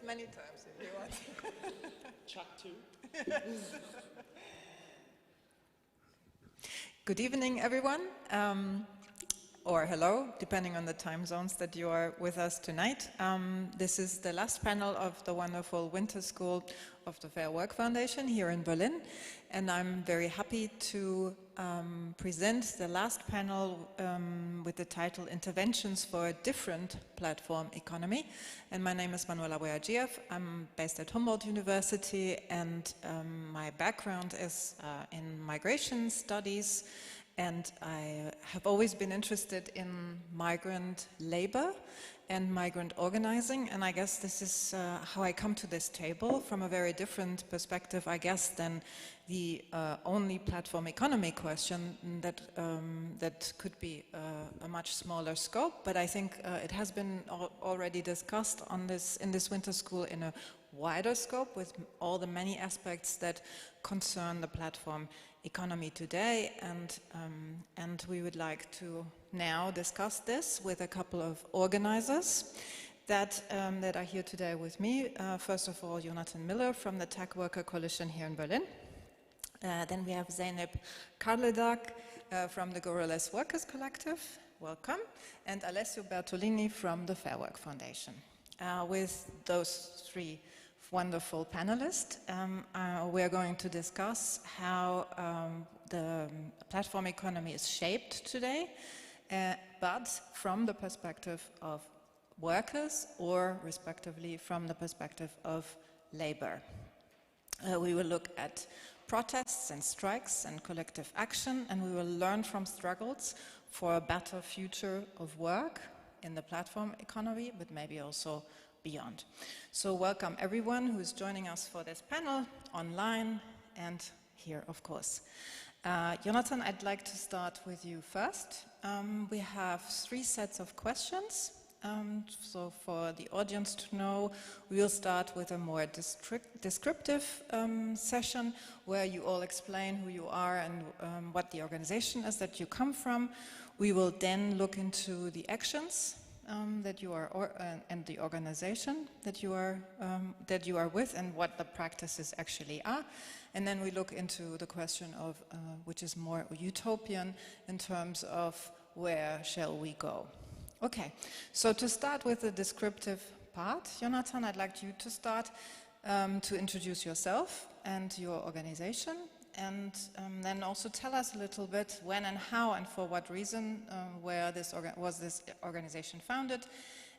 many times if you want. Chat too. Good evening, everyone. Or hello, depending on the time zones that you are with us tonight. This is the last panel of the wonderful Winter School of the Fair Work Foundation here in Berlin. And I'm very happy to present the last panel with the title Interventions for a Different Platform Economy. And my name is Manuela Boyagiev. I'm based at Humboldt University, and my background is in migration studies. And I have always been interested in migrant labor and migrant organizing, and I guess this is how I come to this table from a very different perspective, I guess, than the only platform economy question that could be a much smaller scope. But I think it has been already discussed in this winter school in a wider scope with all the many aspects that concern the platform economy today, and we would like to now discuss this with a couple of organizers that are here today with me. First of all, Jonathan Miller from the Tech Worker Coalition here in Berlin. Then we have Zeynep Karledak from the Gorillas Workers Collective. Welcome. And Alessio Bertolini from the Fair Work Foundation. With those three wonderful panelists, we are going to discuss how the platform economy is shaped today, but from the perspective of workers, or respectively from the perspective of labor. We will look at protests and strikes and collective action, and we will learn from struggles for a better future of work in the platform economy, but maybe also beyond. So welcome everyone who is joining us for this panel, online and here, of course. Jonathan, I'd like to start with you first. We have three sets of questions. So for the audience to know, we will start with a more descriptive session where you all explain who you are and what the organization is that you come from. We will then look into the actions that you are, and the organization that you are with, and what the practices actually are. And then we look into the question of which is more utopian in terms of where shall we go. Okay, so to start with the descriptive part, Jonathan, I'd like you to start to introduce yourself and your organization, and then also tell us a little bit when and how and for what reason was this organization founded,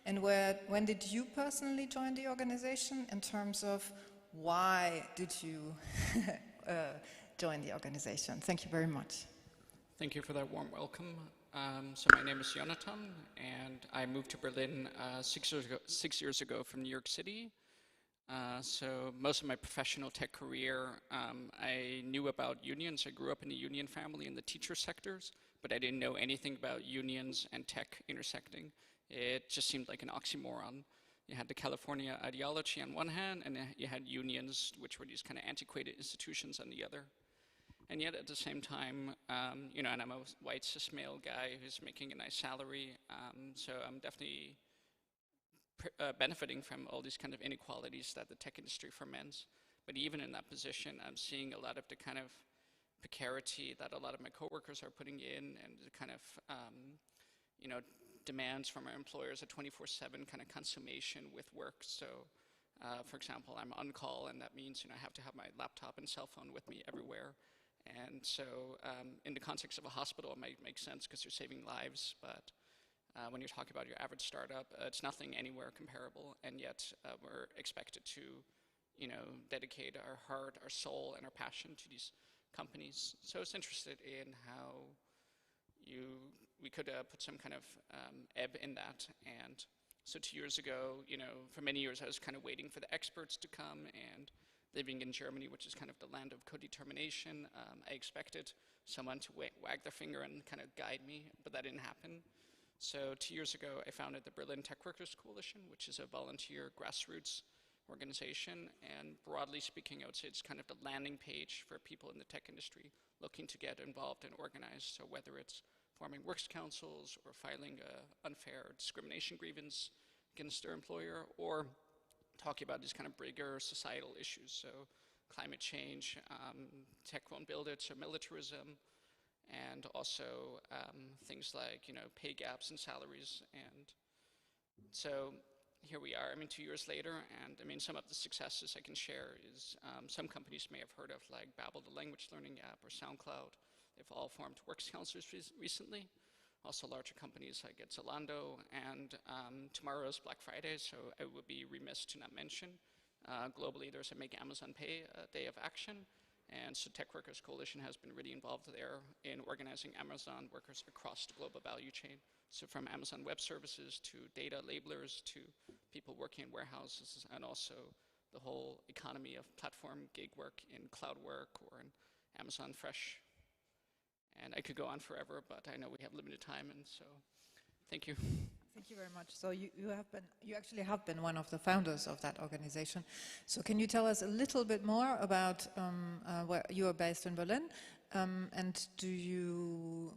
and when did you personally join the organization, in terms of why did you join the organization? Thank you very much. Thank you for that warm welcome. So my name is Jonathan, and I moved to Berlin 6 years ago from New York City. So most of my professional tech career, I knew about unions. I grew up in a union family in the teacher sectors, but I didn't know anything about unions and tech intersecting. It just seemed like an oxymoron. You had the California ideology on one hand, and you had unions, which were these kind of antiquated institutions, on the other. And yet at the same time, and I'm a white cis male guy who's making a nice salary, so I'm definitely benefiting from all these kind of inequalities that the tech industry ferments. But even in that position, I'm seeing a lot of the kind of precarity that a lot of my coworkers are putting in, and the kind of, demands from our employers, a 24/7 kind of consummation with work. So, for example, I'm on call, and that means, I have to have my laptop and cell phone with me everywhere. And so in the context of a hospital, it might make sense because you're saving lives, but when you're talking about your average startup, it's nothing anywhere comparable, and yet we're expected to, dedicate our heart, our soul, and our passion to these companies. So I was interested in how we could put some kind of ebb in that. And so 2 years ago, for many years I was kind of waiting for the experts to come, and living in Germany, which is kind of the land of co-determination, I expected someone to wag their finger and kind of guide me, but that didn't happen. So 2 years ago, I founded the Berlin Tech Workers Coalition, which is a volunteer grassroots organization. And broadly speaking, I would say it's kind of the landing page for people in the tech industry looking to get involved and organized. So whether it's forming works councils or filing an unfair discrimination grievance against their employer, or talking about these kind of bigger societal issues. So climate change, tech won't build it, so militarism, and also things like, pay gaps in salaries. And so here we are, 2 years later, and some of the successes I can share is some companies may have heard of, like Babbel, the language learning app, or SoundCloud. They've all formed works councils recently. Also larger companies like Zalando, and tomorrow is Black Friday, so I would be remiss to not mention. Globally, there's a Make Amazon Pay Day of Action, and so Tech Workers Coalition has been really involved there in organizing Amazon workers across the global value chain. So from Amazon Web Services to data labelers to people working in warehouses, and also the whole economy of platform gig work in cloud work or in Amazon Fresh. And I could go on forever, but I know we have limited time, and so thank you. Thank you very much. So you actually have been one of the founders of that organization. So can you tell us a little bit more about where you are based in Berlin, and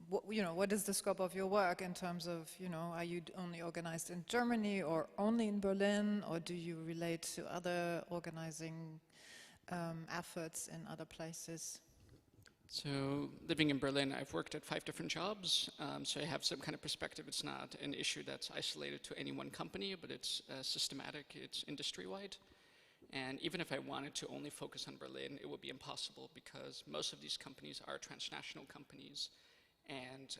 what is the scope of your work in terms of, are you only organized in Germany or only in Berlin, or do you relate to other organizing efforts in other places? So living in Berlin, I've worked at 5 different jobs, so I have some kind of perspective. It's not an issue that's isolated to any one company, but it's systematic, it's industry-wide. And even if I wanted to only focus on Berlin, it would be impossible, because most of these companies are transnational companies, and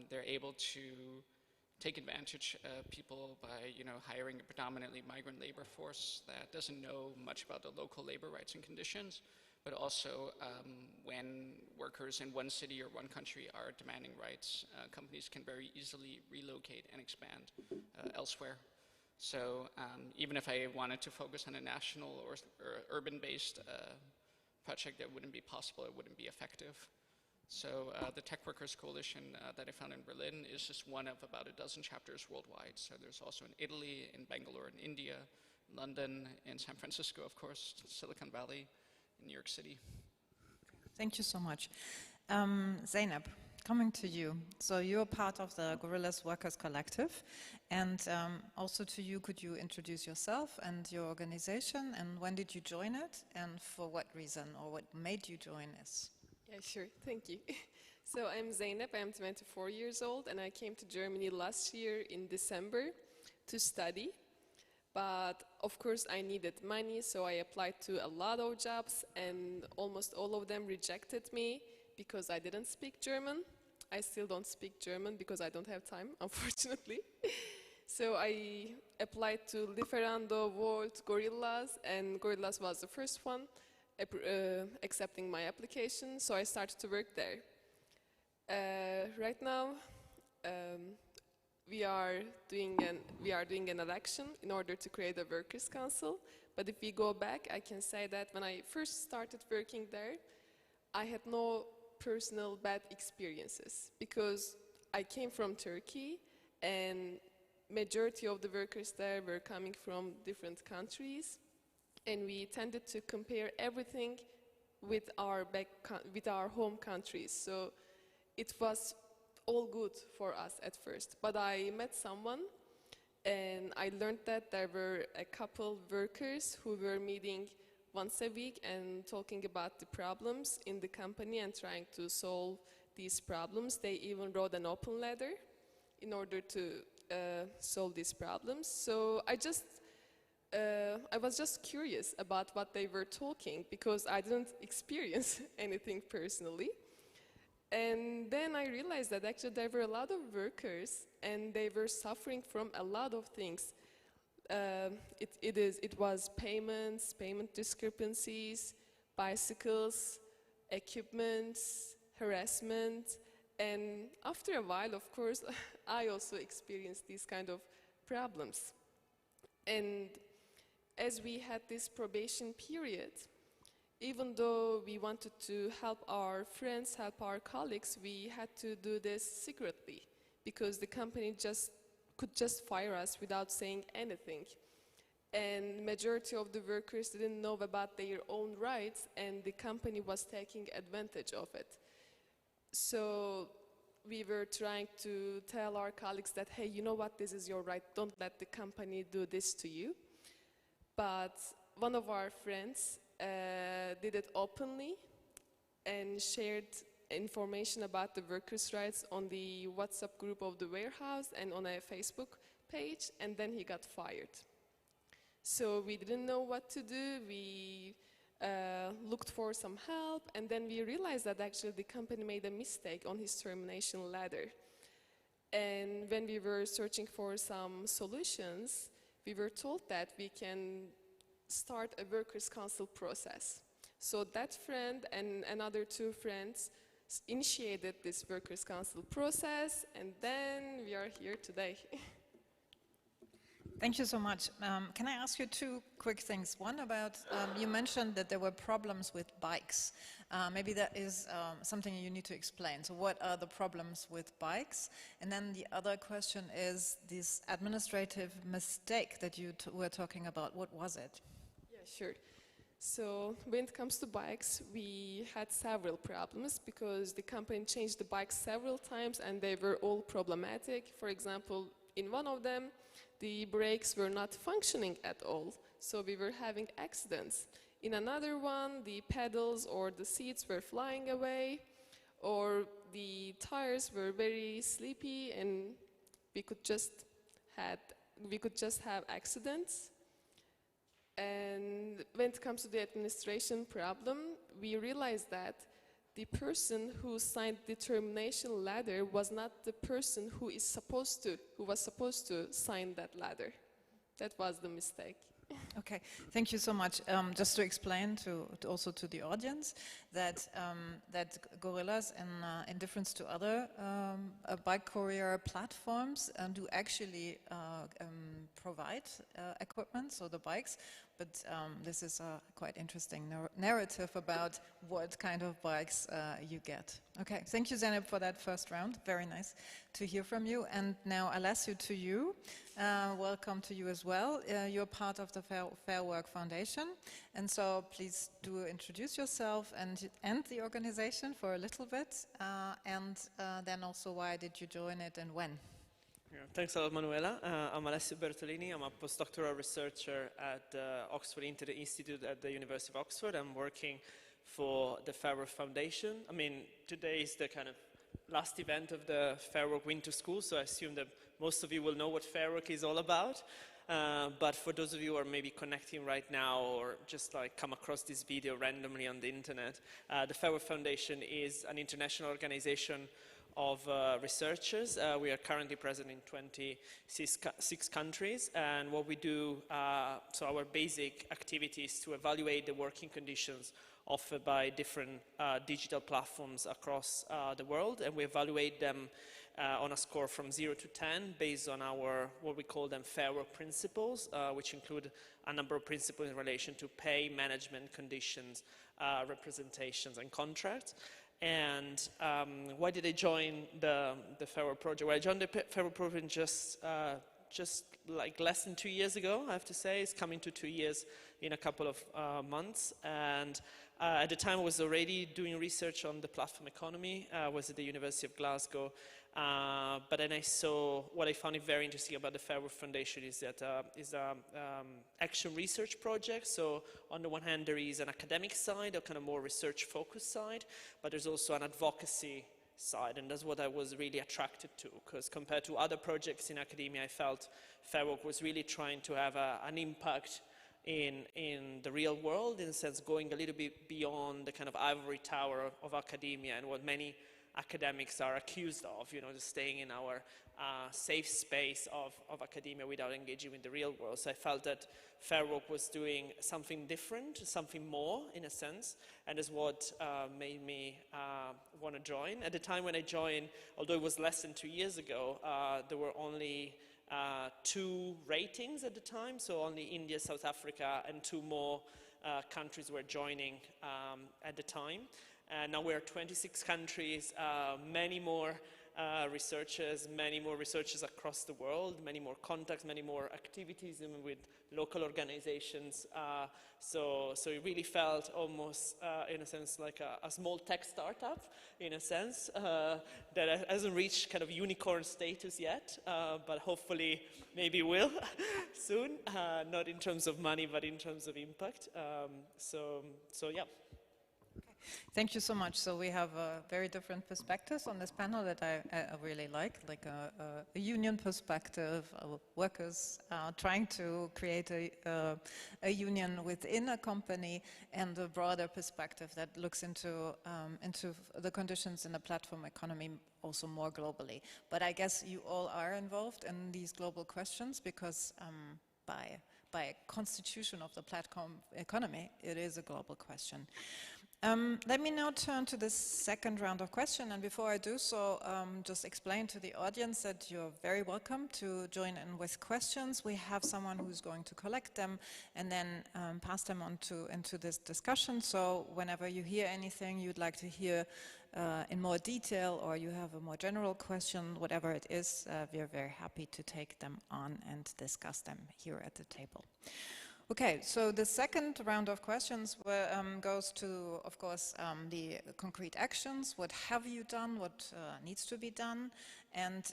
they're able to take advantage of people by hiring a predominantly migrant labor force that doesn't know much about the local labor rights and conditions. But also when workers in one city or one country are demanding rights, companies can very easily relocate and expand elsewhere. So even if I wanted to focus on a national or urban-based project, that wouldn't be possible, it wouldn't be effective. So the Tech Workers Coalition that I found in Berlin is just one of about a dozen chapters worldwide. So there's also in Italy, in Bangalore, in India, London, in San Francisco, of course, Silicon Valley, in New York City. Thank you so much. Zeynep, coming to you. So you're part of the Gorillas Workers Collective, and also to you, could you introduce yourself and your organization, and when did you join it, and for what reason, or what made you join us? Yeah, sure. Thank you. So I'm Zeynep, I'm 24 years old, and I came to Germany last year in December to study. But of course I needed money, so I applied to a lot of jobs, and almost all of them rejected me because I didn't speak German. I still don't speak German because I don't have time, unfortunately. So I applied to Lieferando, Volt, Gorillas, and Gorillas was the first one accepting my application, so I started to work there. Right now, we are doing an election in order to create a workers' council. But if we go back, I can say that when I first started working there, I had no personal bad experiences, because I came from Turkey, and majority of the workers there were coming from different countries, and we tended to compare everything with our home countries. So it was all good for us at first. But I met someone, and I learned that there were a couple workers who were meeting once a week and talking about the problems in the company and trying to solve these problems. They even wrote an open letter in order to solve these problems. So I was just curious about what they were talking, because I didn't experience anything personally. And then I realized that actually there were a lot of workers, and they were suffering from a lot of things. It was payment discrepancies, bicycles, equipment, harassment, and after a while, of course, I also experienced these kind of problems. And as we had this probation period, even though we wanted to help our friends, help our colleagues, we had to do this secretly, because the company could just fire us without saying anything. And majority of the workers didn't know about their own rights, and the company was taking advantage of it. So we were trying to tell our colleagues that, hey, you know what, this is your right, don't let the company do this to you. But one of our friends did it openly and shared information about the workers' rights on the WhatsApp group of the warehouse and on a Facebook page, and then he got fired. So we didn't know what to do. We looked for some help, and then we realized that actually the company made a mistake on his termination letter. And when we were searching for some solutions, we were told that we can start a workers' council process. So that friend and another 2 friends initiated this workers' council process, and then we are here today. Thank you so much. Can I ask you 2 quick things? One about, you mentioned that there were problems with bikes. Maybe that is something you need to explain. So what are the problems with bikes? And then the other question is this administrative mistake that you were talking about. What was it? Yeah, sure. So when it comes to bikes, we had several problems because the company changed the bikes several times and they were all problematic. For example, in one of them, the brakes were not functioning at all, so we were having accidents. In another one, the pedals or the seats were flying away, or the tires were very sleepy and we could just have accidents. And when it comes to the administration problem, we realized that the person who signed the termination letter was not the person who was supposed to sign that letter. That was the mistake. Okay, thank you so much. Just to explain also to the audience that that Gorillas, in difference to other bike courier platforms, do actually provide equipment, so the bikes. But this is a quite interesting narrative about what kind of bikes you get. Okay, thank you, Zeynep, for that first round. Very nice to hear from you. And now Alessio, to you. Welcome to you as well. You're part of the Fair Work Foundation. And so please do introduce yourself and the organization for a little bit. And then also, why did you join it and when? Yeah, thanks a lot, Manuela. I'm Alessio Bertolini. I'm a postdoctoral researcher at the Oxford Institute at the University of Oxford. I'm working for the Fair Work Foundation. I mean, today is the kind of last event of the Fair Work Winter School, so I assume that most of you will know what Fair Work is all about. But for those of you who are maybe connecting right now or just like come across this video randomly on the internet, the Fair Work Foundation is an international organization of researchers. We are currently present in 26 countries, and what we do, so our basic activity is to evaluate the working conditions offered by different digital platforms across the world, and we evaluate them on a score from 0 to 10 based on our, what we call them, Fair Work principles, which include a number of principles in relation to pay, management, conditions, representations, and contracts. And why did I join the Fair Work project? Well, I joined the Fair Work project just like less than 2 years ago, I have to say. It's coming to 2 years in a couple of months. And at the time I was already doing research on the platform economy. I was at the University of Glasgow. But then I saw, what I found very interesting about the Fair Work Foundation is that it's an action research project. So on the one hand, there is an academic side, a kind of more research-focused side, but there's also an advocacy side, and that's what I was really attracted to, because compared to other projects in academia, I felt Fair Work was really trying to have an impact in the real world, in a sense going a little bit beyond the kind of ivory tower of academia and what many academics are accused of, you know, just staying in our safe space of academia without engaging with the real world. So I felt that Fair Work was doing something different, something more in a sense, and is what made me want to join. At the time when I joined, although it was less than 2 years ago, there were only 2 ratings at the time, so only India, South Africa, and 2 more countries were joining at the time. And now we're 26 countries, many more researchers across the world, many more contacts, many more activities even with local organizations. So it really felt almost, in a sense, like a small tech startup, in a sense, that hasn't reached kind of unicorn status yet, but hopefully maybe will. soon, not in terms of money, but in terms of impact. So yeah. Thank you so much. So we have very different perspectives on this panel that I really like a union perspective, workers trying to create a union within a company, and a broader perspective that looks into the conditions in the platform economy also more globally. But I guess you all are involved in these global questions because by constitution of the platform economy, it is a global question. Let me now turn to the second round of questions, and before I do so, just explain to the audience that you're very welcome to join in with questions. We have someone who's going to collect them and then pass them on into this discussion. So whenever you hear anything you'd like to hear in more detail, or you have a more general question, whatever it is, we are very happy to take them on and discuss them here at the table. Okay, so the second round of questions goes to, of course, the concrete actions. What have you done? What needs to be done? And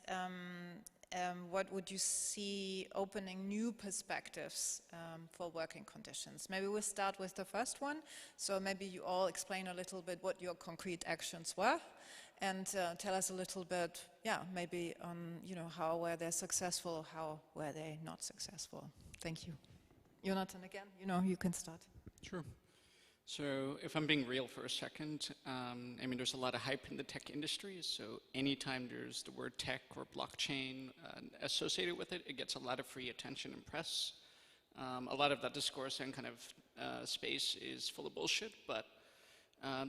what would you see opening new perspectives for working conditions? Maybe we'll start with the first one. So maybe you all explain a little bit what your concrete actions were, and tell us a little bit, maybe on how were they successful, how were they not successful. Thank you. Jonathan, again, you can start. Sure. So if I'm being real for a second, I mean, there's a lot of hype in the tech industry. So anytime there's the word tech or blockchain associated with it, it gets a lot of free attention and press. A lot of that discourse and kind of space is full of bullshit, but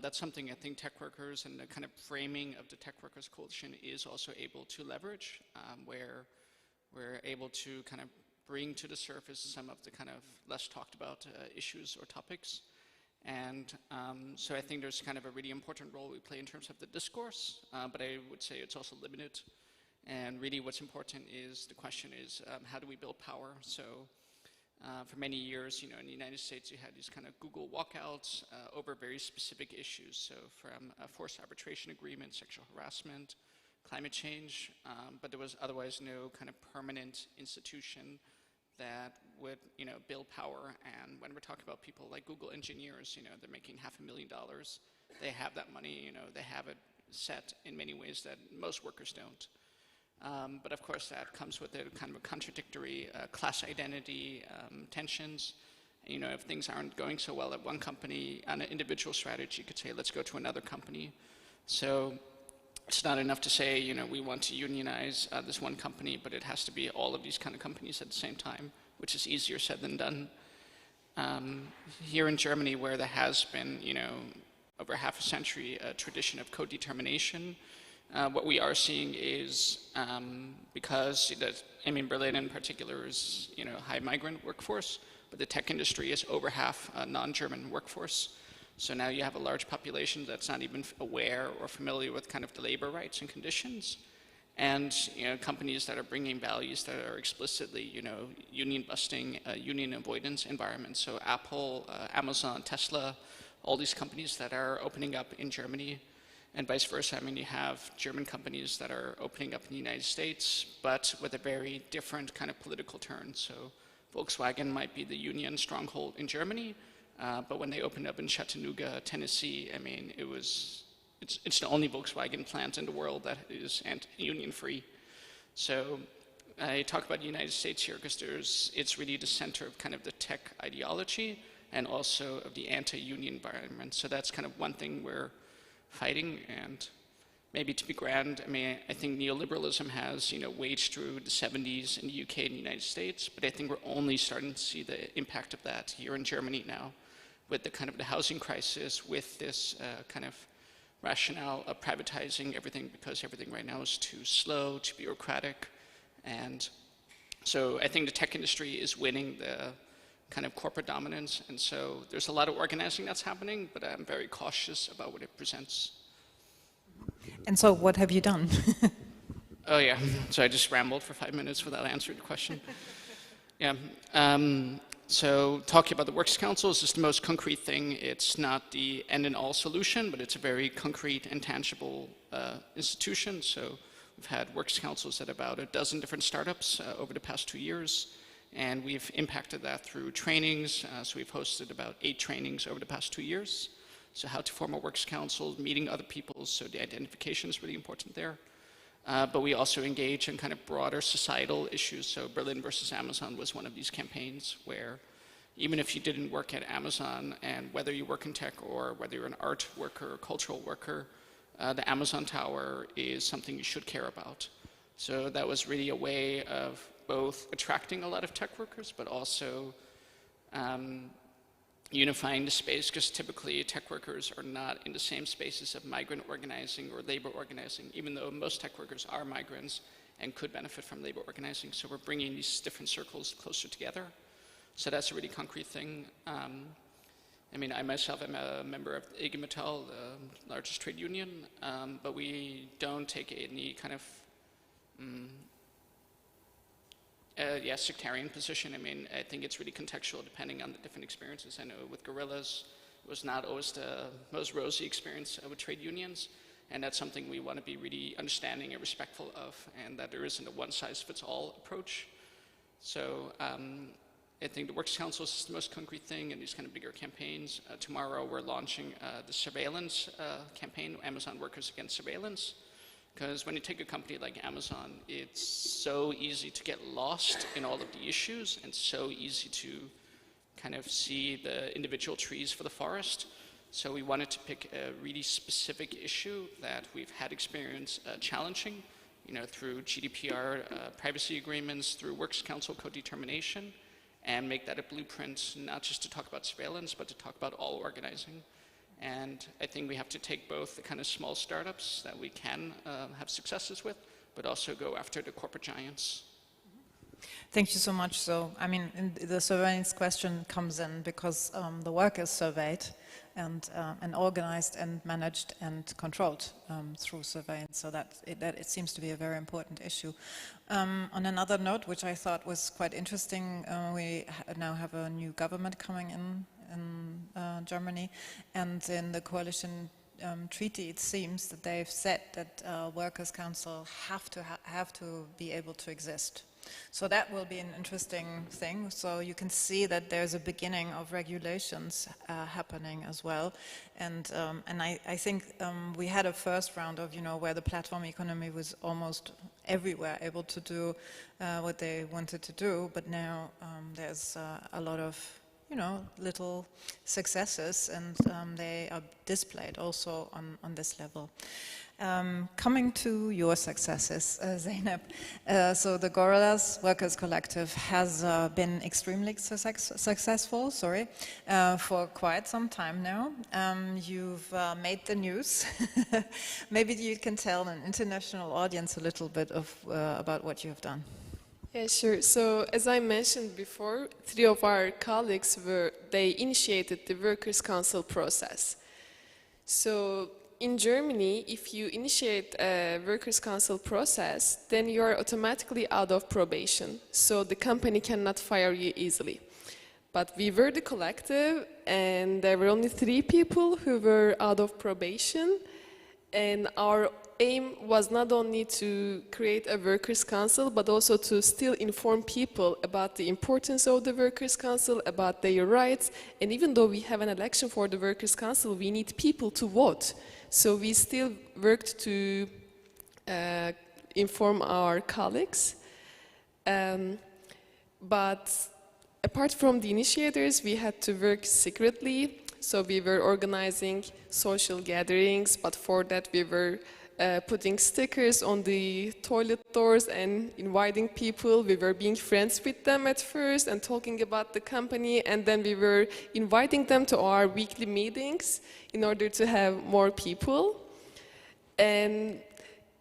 that's something I think tech workers and the kind of framing of the Tech Workers Coalition is also able to leverage, where we're able to kind of bring to the surface some of the kind of less talked about issues or topics. And so I think there's kind of a really important role we play in terms of the discourse, but I would say it's also limited. And really what's important is, the question is, how do we build power? So for many years, in the United States, you had these kind of Google walkouts over very specific issues. So from forced arbitration agreement, sexual harassment, climate change, but there was otherwise no kind of permanent institution that would, build power. And when we're talking about people like Google engineers, they're making $500,000. They have that money, they have it set in many ways that most workers don't. But of course, that comes with a kind of a contradictory class identity tensions. If things aren't going so well at one company, on an individual strategy, you could say, let's go to another company. So it's not enough to say, we want to unionize this one company, but it has to be all of these kind of companies at the same time, which is easier said than done. Here in Germany, where there has been, over half a century, a tradition of co-determination, what we are seeing is, because Berlin in particular is, high migrant workforce, but the tech industry is over half a non-German workforce. So now you have a large population that's not even aware or familiar with kind of the labor rights and conditions. And companies that are bringing values that are explicitly, union busting, union avoidance environments. So Apple, Amazon, Tesla, all these companies that are opening up in Germany, and vice versa. You have German companies that are opening up in the United States, but with a very different kind of political turn. So Volkswagen might be the union stronghold in Germany, but when they opened up in Chattanooga, Tennessee, it's the only Volkswagen plant in the world that is union free. So I talk about the United States here because it's really the center of kind of the tech ideology and also of the anti-union environment. So that's kind of one thing we're fighting. And maybe to be grand, I think neoliberalism has, waged through the 70s in the UK and the United States, but I think we're only starting to see the impact of that here in Germany now, with the kind of the housing crisis, with this kind of rationale of privatizing everything because everything right now is too slow, too bureaucratic. And so I think the tech industry is winning the kind of corporate dominance. And so there's a lot of organizing that's happening, but I'm very cautious about what it presents. And so what have you done? Oh yeah, so I just rambled for 5 minutes without answering the question. Yeah. So talking about the Works Council is just the most concrete thing. It's not the end and all solution, but it's a very concrete and tangible institution. So we've had Works Councils at about a dozen different startups over the past 2 years. And we've impacted that through trainings. So we've hosted about 8 trainings over the past 2 years. So how to form a works council, meeting other people, so the identification is really important there. But we also engage in kind of broader societal issues. So Berlin versus Amazon was one of these campaigns where even if you didn't work at Amazon, and whether you work in tech or whether you're an art worker or cultural worker, the Amazon Tower is something you should care about. So that was really a way of both attracting a lot of tech workers, but also unifying the space, because typically tech workers are not in the same spaces of migrant organizing or labor organizing, even though most tech workers are migrants and could benefit from labor organizing. So we're bringing these different circles closer together. So that's a really concrete thing. I mean, I myself am a member of IG Metall, the largest trade union, but we don't take any kind of sectarian position. I mean, I think it's really contextual depending on the different experiences. I know with guerrillas, it was not always the most rosy experience with trade unions, and that's something we want to be really understanding and respectful of, and that there isn't a one-size-fits-all approach. So I think the Works Council is the most concrete thing in these kind of bigger campaigns. Tomorrow we're launching the surveillance campaign, Amazon Workers Against Surveillance. Because when you take a company like Amazon, it's so easy to get lost in all of the issues and so easy to kind of see the individual trees for the forest. So we wanted to pick a really specific issue that we've had experience challenging, you know, through GDPR privacy agreements, through Works Council co-determination, and make that a blueprint, not just to talk about surveillance, but to talk about all organizing. And I think we have to take both the kind of small startups that we can have successes with, but also go after the corporate giants. Thank you so much. So, I mean, the surveillance question comes in because the work is surveyed and organized and managed and controlled through surveillance. So that it seems to be a very important issue. On another note, which I thought was quite interesting, we now have a new government coming in Germany, and in the coalition treaty, it seems that they've said that Workers' Council have to be able to exist. So that will be an interesting thing. So you can see that there's a beginning of regulations happening as well, and I think we had a first round of, you know, where the platform economy was almost everywhere able to do what they wanted to do, but now there's a lot of, you know, little successes, and they are displayed also on this level. Coming to your successes, Zeynep. So the Gorillas Workers Collective has been extremely successful, for quite some time now. You've made the news. Maybe you can tell an international audience a little bit of about what you have done. Yeah, sure. So, as I mentioned before, 3 of our colleagues they initiated the Workers' Council process. So, in Germany, if you initiate a Workers' Council process, then you are automatically out of probation. So, the company cannot fire you easily. But we were the collective, and there were only 3 people who were out of probation, and our aim was not only to create a Workers' Council, but also to still inform people about the importance of the Workers' Council, about their rights, and even though we have an election for the Workers' Council, we need people to vote. So we still worked to inform our colleagues. But apart from the initiators, we had to work secretly. So we were organizing social gatherings, but for that we were putting stickers on the toilet doors and inviting people. We were being friends with them at first and talking about the company, and then we were inviting them to our weekly meetings in order to have more people. And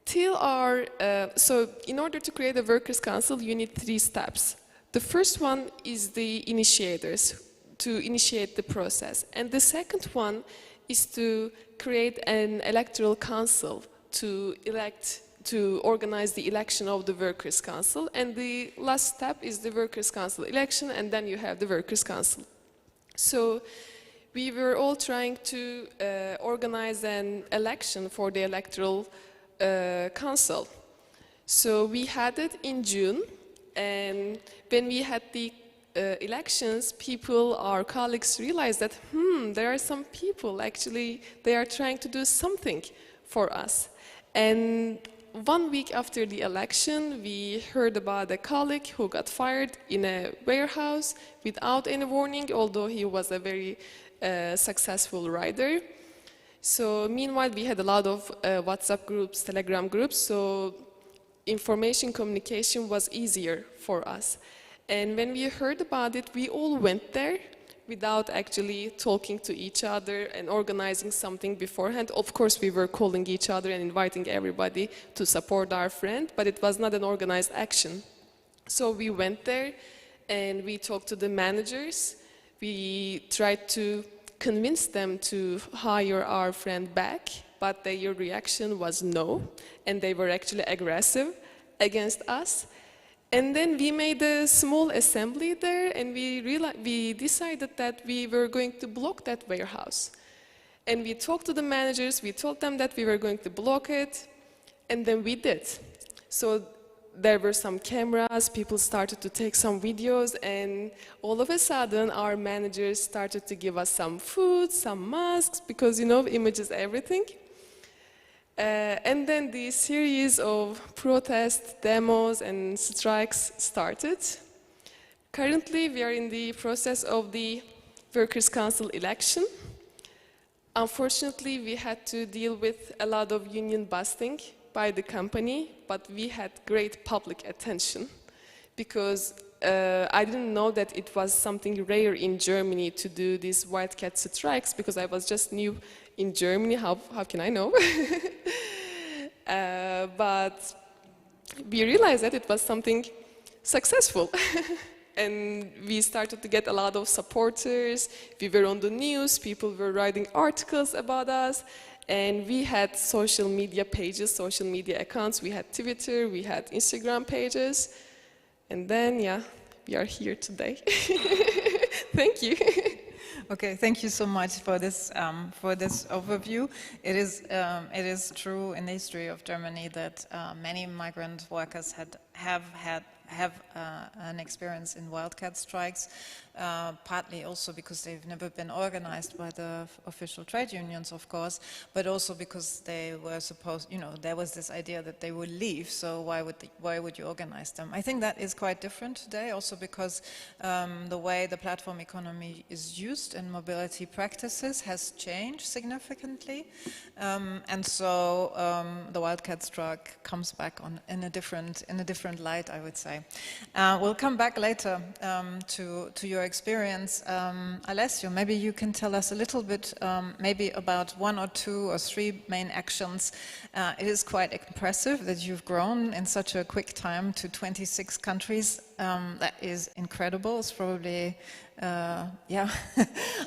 so in order to create a Workers' Council, you need 3 steps. The first one is the initiators, to initiate the process. And the second one is to create an electoral council to organize the election of the Workers' Council. And the last step is the Workers' Council election, and then you have the Workers' Council. So we were all trying to organize an election for the electoral council. So we had it in June, And when we had the elections, people, our colleagues realized that, there are some people actually, they are trying to do something for us. And 1 week after the election, we heard about a colleague who got fired in a warehouse without any warning, although he was a very successful writer. So meanwhile, we had a lot of WhatsApp groups, Telegram groups, so information communication was easier for us. And when we heard about it, we all went there without actually talking to each other and organizing something beforehand. Of course, we were calling each other and inviting everybody to support our friend, but it was not an organized action. So we went there and we talked to the managers. We tried to convince them to hire our friend back, but their reaction was no, and they were actually aggressive against us. And then we made a small assembly there, and we decided that we were going to block that warehouse. And we talked to the managers, we told them that we were going to block it, and then we did. So there were some cameras, people started to take some videos, and all of a sudden our managers started to give us some food, some masks, because image is everything. And then the series of protests, demos, and strikes started. Currently, we are in the process of the Workers' Council election. Unfortunately, we had to deal with a lot of union busting by the company, but we had great public attention because I didn't know that it was something rare in Germany to do these wildcat strikes because I was just new in Germany. How can I know? But we realized that it was something successful. And we started to get a lot of supporters. We were on the news, people were writing articles about us. And we had social media pages, social media accounts. We had Twitter, we had Instagram pages. And then, we are here today. Thank you. Okay, thank you so much for this overview. It is true in the history of Germany that many migrant workers have an experience in wildcat strikes, partly also because they've never been organized by the official trade unions, of course, but also because they were supposed, there was this idea that they would leave, so why would you organize them? I think that is quite different today, also because the way the platform economy is used in mobility practices has changed significantly, and so the wildcat strike comes back in a different light, I would say. We'll come back later to your experience. Alessio, maybe you can tell us a little bit maybe about 1 or 2 or 3 main actions. It is quite impressive that you've grown in such a quick time to 26 countries. That is incredible. It's probably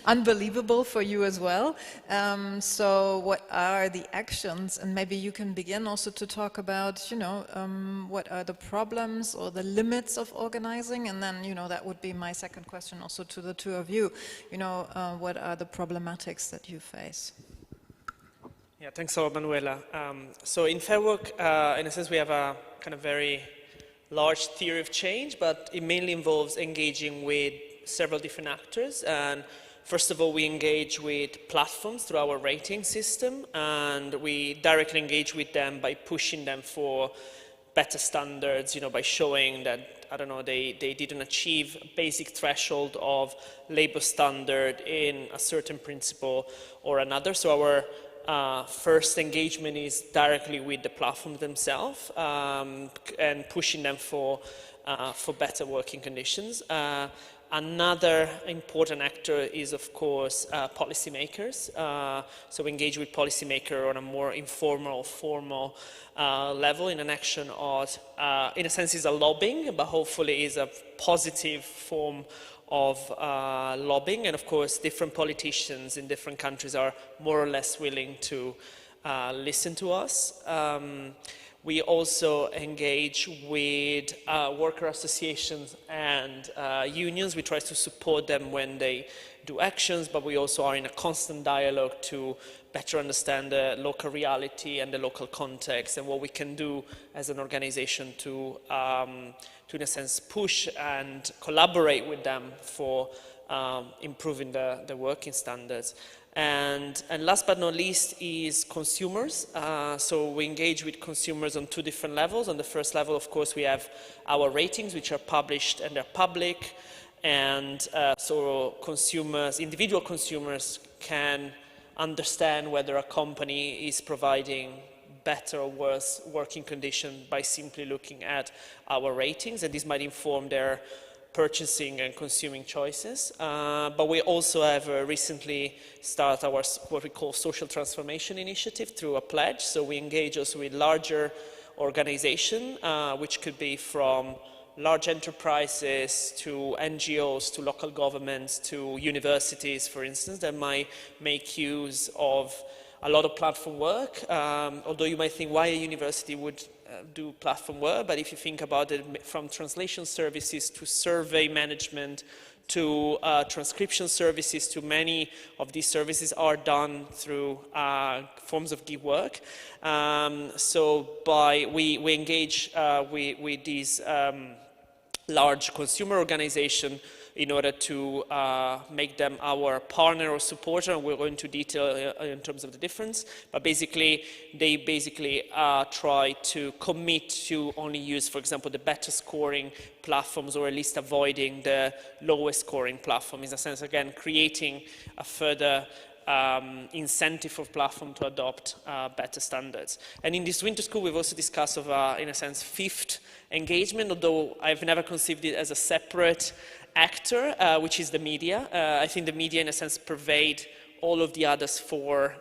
unbelievable for you as well. So what are the actions? And maybe you can begin also to talk about, what are the problems or the limits of organizing? And then, that would be my second question also to the two of you. What are the problematics that you face? Yeah, thanks a lot, Manuela. So in Fair Work, in a sense, we have a kind of very large theory of change, but it mainly involves engaging with several different actors. And first of all, we engage with platforms through our rating system, and we directly engage with them by pushing them for better standards, by showing that, I don't know, they didn't achieve a basic threshold of labor standard in a certain principle or another. So our first engagement is directly with the platforms themselves and pushing them for better working conditions. Another important actor is, of course, policymakers. So we engage with policymakers on a more informal, formal level in an action of, in a sense, is a lobbying, but hopefully is a positive form of lobbying. And of course, different politicians in different countries are more or less willing to listen to us. We also engage with worker associations and unions. We try to support them when they do actions, but we also are in a constant dialogue to better understand the local reality and the local context and what we can do as an organization to in a sense, push and collaborate with them for improving the working standards. And last but not least is consumers. So we engage with consumers on two different levels. On the first level, of course, we have our ratings, which are published and they're public. And so consumers, individual consumers can understand whether a company is providing better or worse working conditions by simply looking at our ratings, and this might inform their purchasing and consuming choices. But we also have recently started our what we call social transformation initiative through a pledge. So we engage also with larger organizations, which could be from large enterprises to NGOs, to local governments, to universities, for instance, that might make use of a lot of platform work, although you might think why a university would do platform work, but if you think about it, from translation services to survey management to transcription services, to many of these services are done through forms of gig work. So we engage with these large consumer organizations in order to make them our partner or supporter, and we'll go into detail in terms of the difference. But basically, they try to commit to only use, for example, the better scoring platforms, or at least avoiding the lowest scoring platform. In a sense, again, creating a further incentive for platform to adopt better standards. And in this winter school, we've also discussed of, in a sense, fifth engagement, although I've never conceived it as a separate actor, which is the media. I think the media, in a sense, pervade all of the others four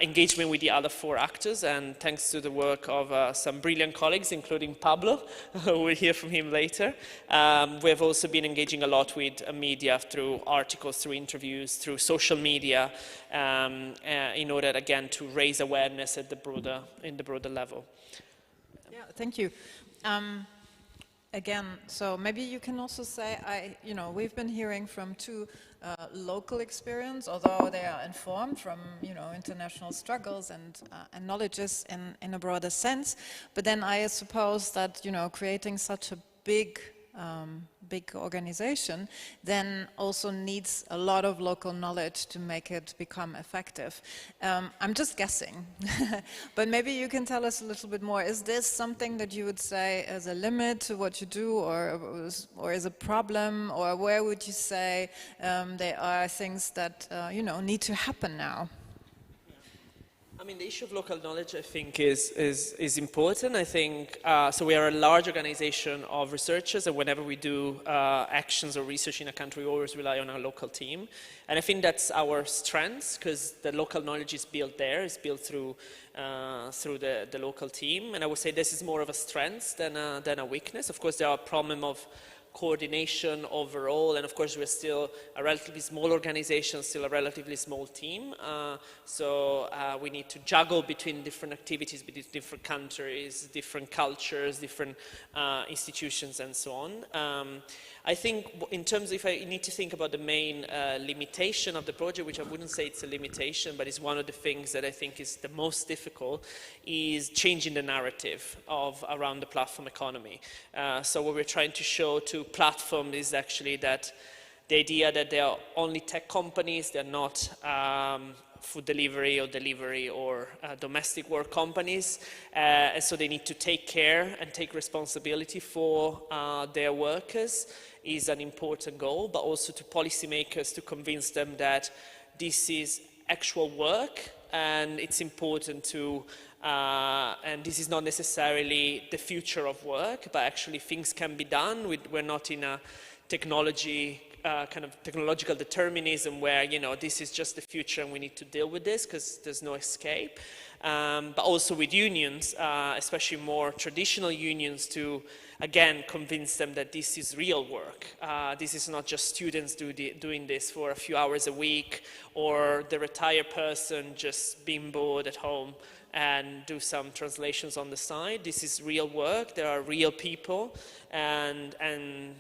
engagement with the other four actors, and thanks to the work of some brilliant colleagues, including Pablo, we'll hear from him later. We have also been engaging a lot with media through articles, through interviews, through social media, in order, again, to raise awareness at the broader level. Yeah, thank you. Again, so maybe you can also say, we've been hearing from two local experience, although they are informed from, international struggles and knowledges in a broader sense. But then I suppose that, creating such a big organization then also needs a lot of local knowledge to make it become effective. I'm just guessing, but maybe you can tell us a little bit more. Is this something that you would say is a limit to what you do, or is a problem, or where would you say there are things that need to happen now? I mean, the issue of local knowledge, I think, is important. I think, so we are a large organization of researchers, and whenever we do actions or research in a country, we always rely on our local team. And I think that's our strength, because the local knowledge is built there, it's built through the local team. And I would say this is more of a strength than a weakness. Of course, there are a problem of coordination overall, and of course we're still a relatively small organization, still a relatively small team, so we need to juggle between different activities, between different countries, different cultures, different institutions, and so on. I think in terms of, if I need to think about the main limitation of the project, which I wouldn't say it's a limitation, but it's one of the things that I think is the most difficult, is changing the narrative around the platform economy. So what we're trying to show to platforms is actually that the idea that they are only tech companies, they're not food delivery or domestic work companies, and so they need to take care and take responsibility for their workers, is an important goal, but also to policymakers to convince them that this is actual work and it's important to, and this is not necessarily the future of work, but actually things can be done. We're not in a kind of technological determinism where, this is just the future and we need to deal with this because there's no escape. But also with unions, especially more traditional unions, to again, convince them that this is real work. This is not just students doing this for a few hours a week, or the retired person just being bored at home and do some translations on the side. This is real work. There are real people, and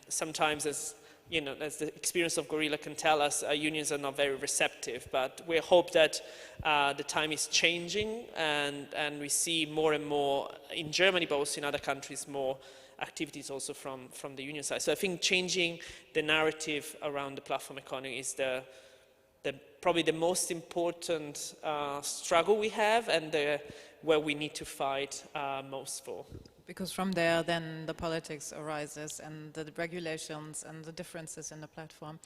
sometimes, as you know, as the experience of Gorilla can tell us, unions are not very receptive. But we hope that the time is changing, and we see more and more in Germany, but also in other countries, more activities also from the union side. So I think changing the narrative around the platform economy is probably the most important struggle we have, and where we need to fight most for. Because from there, then the politics arises, and the regulations and the differences in the platform.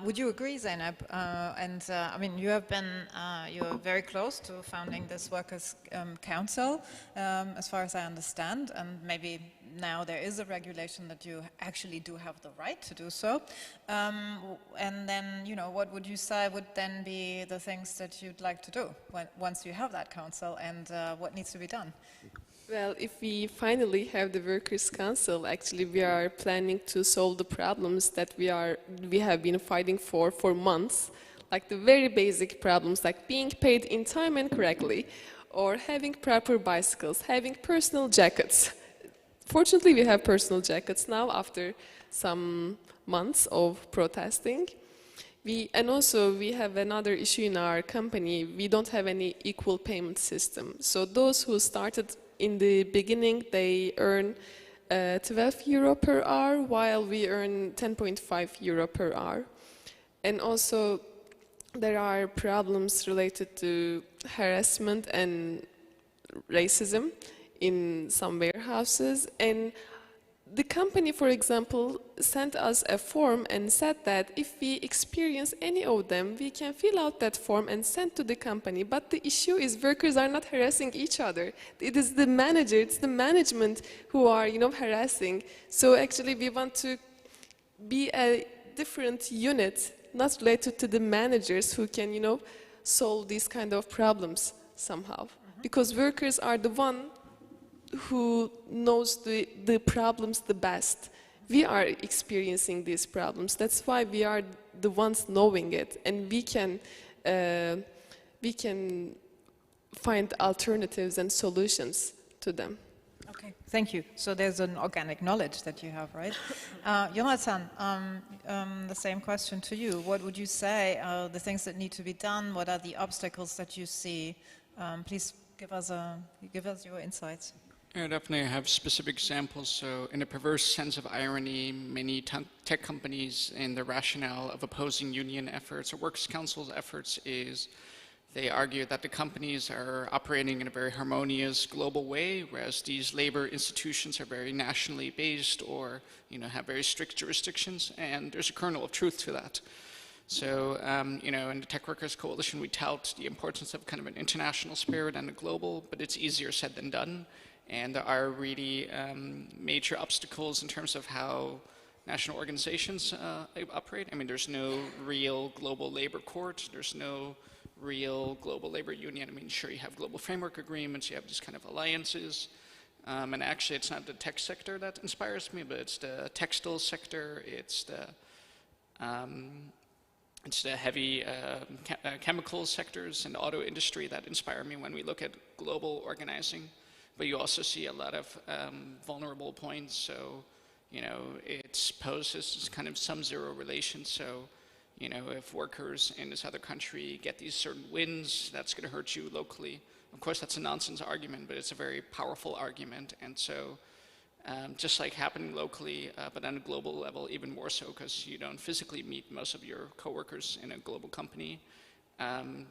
Would you agree, Zeynep? I mean, you have been, you're very close to founding this Workers' Council, as far as I understand, and maybe now there is a regulation that you actually do have the right to do so. And then, you know, what would you say would then be the things that you'd like to do once you have that council, and what needs to be done? Well, if we finally have the Workers' Council, actually we are planning to solve the problems that we have been fighting for months, like the very basic problems, like being paid in time and correctly, or having proper bicycles, having personal jackets. Fortunately, we have personal jackets now after some months of protesting. And also we have another issue in our company. We don't have any equal payment system. So those who started in the beginning, they earn 12 euro per hour, while we earn 10.5 euro per hour. And also there are problems related to harassment and racism in some warehouses. And the company, for example, sent us a form and said that if we experience any of them, we can fill out that form and send to the company. But the issue is workers are not harassing each other. It is the manager, it's the management who are, you know, harassing. So actually we want to be a different unit, not related to the managers who can, you know, solve these kind of problems somehow. Because workers are the one who knows the problems the best. We are experiencing these problems. That's why we are the ones knowing it, and we can find alternatives and solutions to them. Okay, thank you. So there's an organic knowledge that you have, right? Jonathan, the same question to you. What would you say are the things that need to be done? What are the obstacles that you see? Please give us your insights. Yeah, definitely. I have specific examples. So in a perverse sense of irony, many tech companies in the rationale of opposing union efforts or works councils efforts is they argue that the companies are operating in a very harmonious global way, whereas these labor institutions are very nationally based or, you know, have very strict jurisdictions, and there's a kernel of truth to that. So, you know, in the Tech Workers Coalition, we tout the importance of kind of an international spirit and a global, but it's easier said than done. And there are really major obstacles in terms of how national organizations operate. I mean, there's no real global labor court. There's no real global labor union. I mean, sure, you have global framework agreements. You have these kind of alliances. And actually, it's not the tech sector that inspires me, but it's the textile sector. It's the heavy chemical sectors and the auto industry that inspire me when we look at global organizing. But you also see a lot of vulnerable points. So, you know, it poses kind of sum-zero relation. So, you know, if workers in this other country get these certain wins, that's going to hurt you locally. Of course, that's a nonsense argument, but it's a very powerful argument. And so, just like happening locally, but on a global level, even more so, because you don't physically meet most of your coworkers in a global company.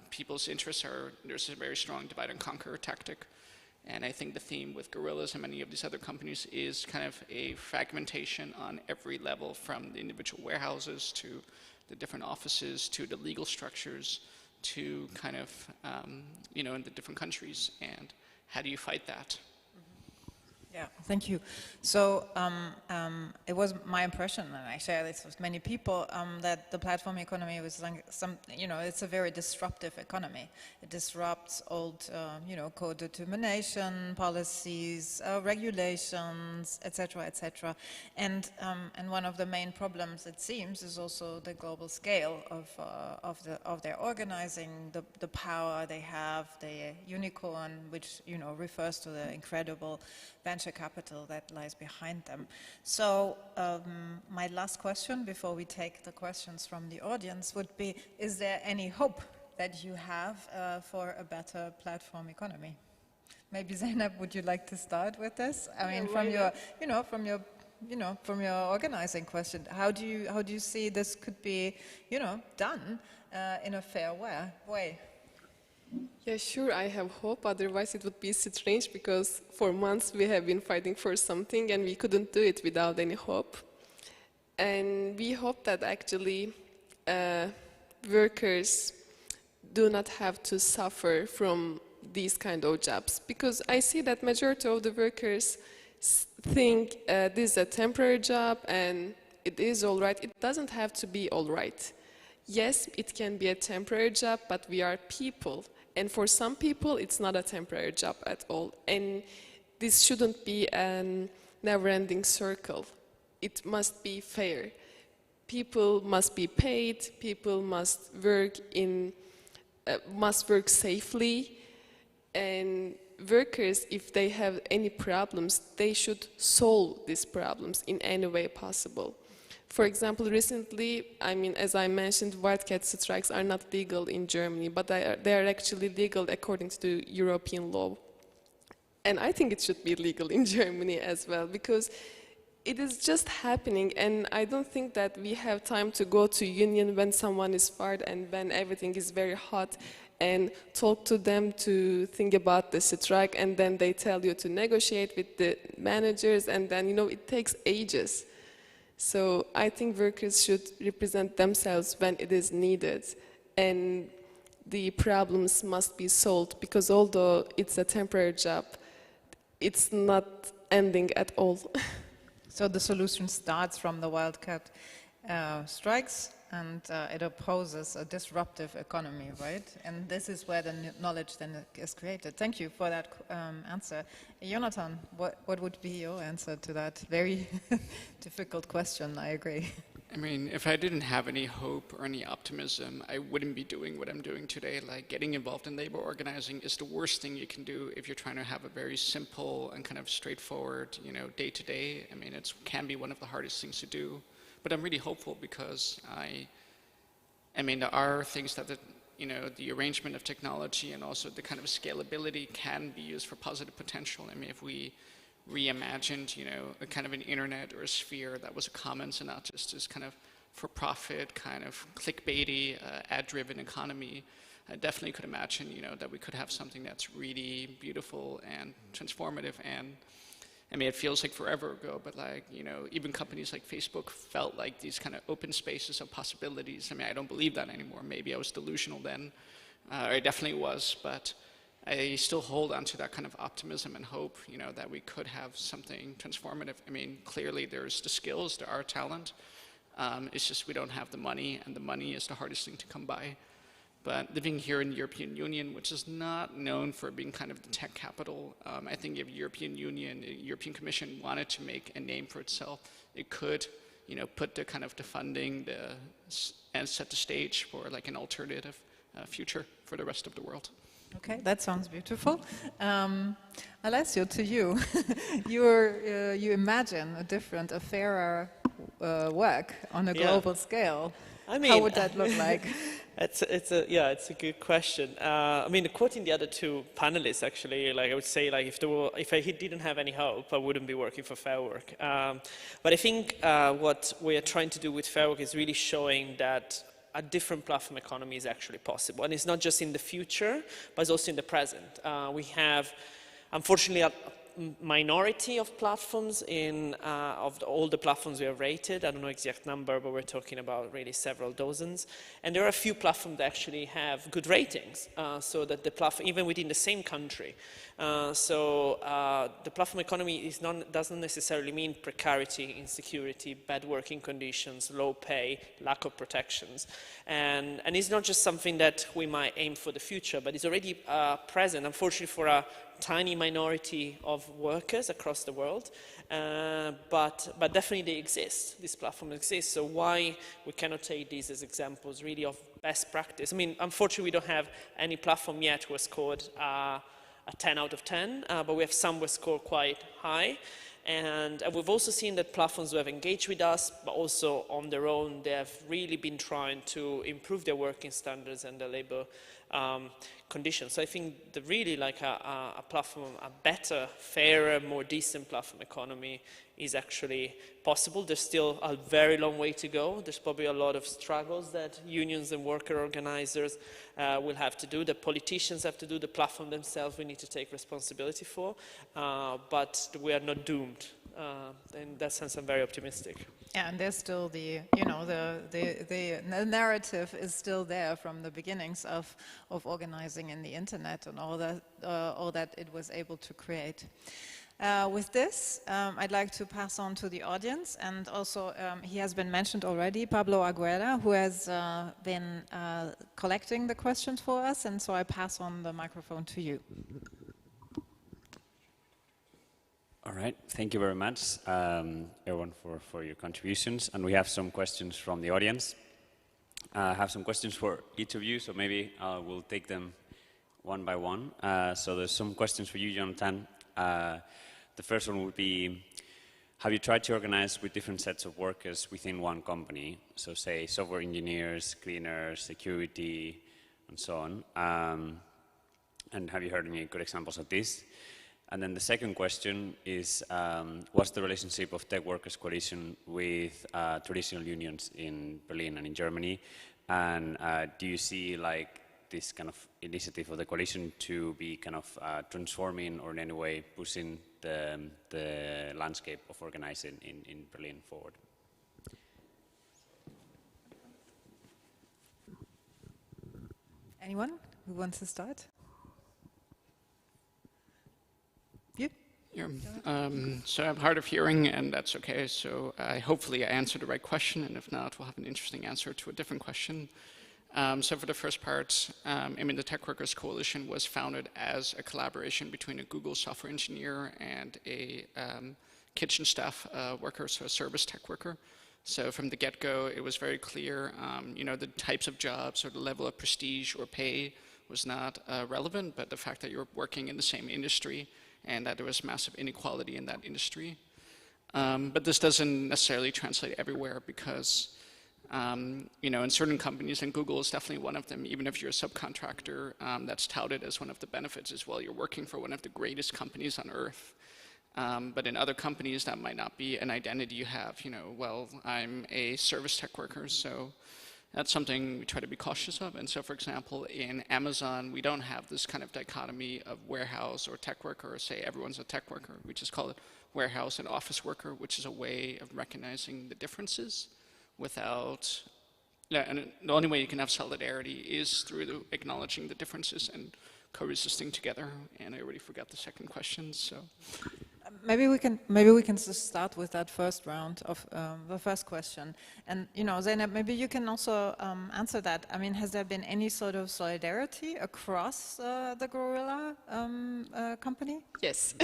People's interests there's a very strong divide and conquer tactic. And I think the theme with Gorillas and many of these other companies is kind of a fragmentation on every level, from the individual warehouses to the different offices to the legal structures to kind of, you know, in the different countries. And how do you fight that? Yeah, thank you. So it was my impression, and I share this with many people, that the platform economy was like it's a very disruptive economy. It disrupts old, co-determination policies, regulations, etc., etc. And one of the main problems, it seems, is also the global scale of their organizing, the power they have, the unicorn, which refers to the incredible venture capital that lies behind them. So my last question before we take the questions from the audience would be, is there any hope that you have for a better platform economy? Maybe Zainab, would you like to start with this? I mean, from your organizing question, how do you see this could be, done in a fair way? Yeah, sure, I have hope. Otherwise, it would be strange because for months we have been fighting for something and we couldn't do it without any hope. And we hope that actually workers do not have to suffer from these kind of jobs. Because I see that majority of the workers think this is a temporary job and it is all right. It doesn't have to be all right. Yes, it can be a temporary job, but we are people. And for some people, it's not a temporary job at all. And this shouldn't be a never-ending circle. It must be fair. People must be paid. People must work safely. And workers, if they have any problems, they should solve these problems in any way possible. For example, recently, as I mentioned, wildcat strikes are not legal in Germany, but they are actually legal according to European law. And I think it should be legal in Germany as well, because it is just happening, and I don't think that we have time to go to union when someone is fired and when everything is very hot, and talk to them to think about the strike, and then they tell you to negotiate with the managers, and then, it takes ages. So I think workers should represent themselves when it is needed, and the problems must be solved, because although it's a temporary job, it's not ending at all. So the solution starts from the wildcat strikes, and it opposes a disruptive economy, right? And this is where the knowledge then is created. Thank you for that answer. Jonathan, what would be your answer to that very difficult question? I agree. I mean, if I didn't have any hope or any optimism, I wouldn't be doing what I'm doing today. Like, getting involved in labor organizing is the worst thing you can do if you're trying to have a very simple and kind of straightforward, day to day. I mean, it can be one of the hardest things to do. But I'm really hopeful because there are things that the arrangement of technology and also the kind of scalability can be used for positive potential. I mean, if we reimagined, a kind of an internet or a sphere that was a commons and not just this kind of for-profit, kind of clickbaity, ad-driven economy, I definitely could imagine, that we could have something that's really beautiful and transformative. And it feels like forever ago, but even companies like Facebook felt like these kind of open spaces of possibilities. I don't believe that anymore. Maybe I was delusional then, or I definitely was, but I still hold on to that kind of optimism and hope, that we could have something transformative. Clearly there's the skills, there are talent. It's just we don't have the money, and the money is the hardest thing to come by. But living here in the European Union, which is not known for being kind of the tech capital, I think if European Union, the European Commission wanted to make a name for itself, it could, put the kind of the funding and set the stage for like an alternative future for the rest of the world. Okay, that sounds beautiful. Alessio, to you, you imagine a fairer work on a global scale. How would that look like? It's a good question. Quoting the other two panelists, actually, I would say, if I didn't have any hope, I wouldn't be working for Fair Work. But I think what we are trying to do with Fair Work is really showing that a different platform economy is actually possible, and it's not just in the future, but it's also in the present. We have, unfortunately, minority of platforms of all the platforms we have rated. I don't know exact number, but we're talking about really several dozens. And there are a few platforms that actually have good ratings, so that the platform, even within the same country. The platform economy doesn't necessarily mean precarity, insecurity, bad working conditions, low pay, lack of protections. And it's not just something that we might aim for the future, but it's already present, unfortunately, for a tiny minority of workers across the world, but definitely they exist. These platforms exist. So why we cannot take these as examples really of best practice? I mean, unfortunately, we don't have any platform yet who has scored a 10 out of 10, but we have some who score quite high. And we've also seen that platforms who have engaged with us, but also on their own, they have really been trying to improve their working standards and their labor conditions. So I think that really like a platform, a better, fairer, more decent platform economy is actually possible. There's still a very long way to go. There's probably a lot of struggles that unions and worker organizers will have to do, the politicians have to do, the platform themselves we need to take responsibility for, but we are not doomed. In that sense, I'm very optimistic. Yeah, and there's still the narrative is still there from the beginnings of organizing in the internet and all that it was able to create. With this, I'd like to pass on to the audience, and also he has been mentioned already, Pablo Aguera, who has been collecting the questions for us, and so I pass on the microphone to you. All right, thank you very much, everyone, for your contributions. And we have some questions from the audience. I have some questions for each of you, so maybe we'll take them one by one. So there's some questions for you, Jonathan. The first one would be, have you tried to organize with different sets of workers within one company? So say software engineers, cleaners, security, and so on. And have you heard any good examples of this? And then the second question is, what's the relationship of Tech Workers Coalition with traditional unions in Berlin and in Germany? And do you see like this kind of initiative of the coalition to be kind of transforming or in any way pushing the landscape of organizing in Berlin forward? Anyone who wants to start? You? Yeah. So I'm hard of hearing, and that's okay. So hopefully I answered the right question, and if not, we'll have an interesting answer to a different question. So for the first part, I mean, the Tech Workers Coalition was founded as a collaboration between a Google software engineer and a kitchen staff worker, so a service tech worker. So from the get-go, it was very clear, you know, the types of jobs or the level of prestige or pay was not relevant, but the fact that you're working in the same industry and that there was massive inequality in that industry. But this doesn't necessarily translate everywhere because you know, in certain companies, and Google is definitely one of them, even if you're a subcontractor, that's touted as one of the benefits as well. You're working for one of the greatest companies on earth. But in other companies, that might not be an identity you have. You know, well, I'm a service tech worker, so that's something we try to be cautious of. And so, for example, in Amazon, we don't have this kind of dichotomy of warehouse or tech worker, or say everyone's a tech worker. We just call it warehouse and office worker, which is a way of recognizing the differences without, yeah, and the only way you can have solidarity is through acknowledging the differences and coexisting together. And I already forgot the second question, so. Maybe we can just start with that first round of the first question. And, you know, Zeynep, maybe you can also answer that. I mean, has there been any sort of solidarity across the Gorilla company? Yes.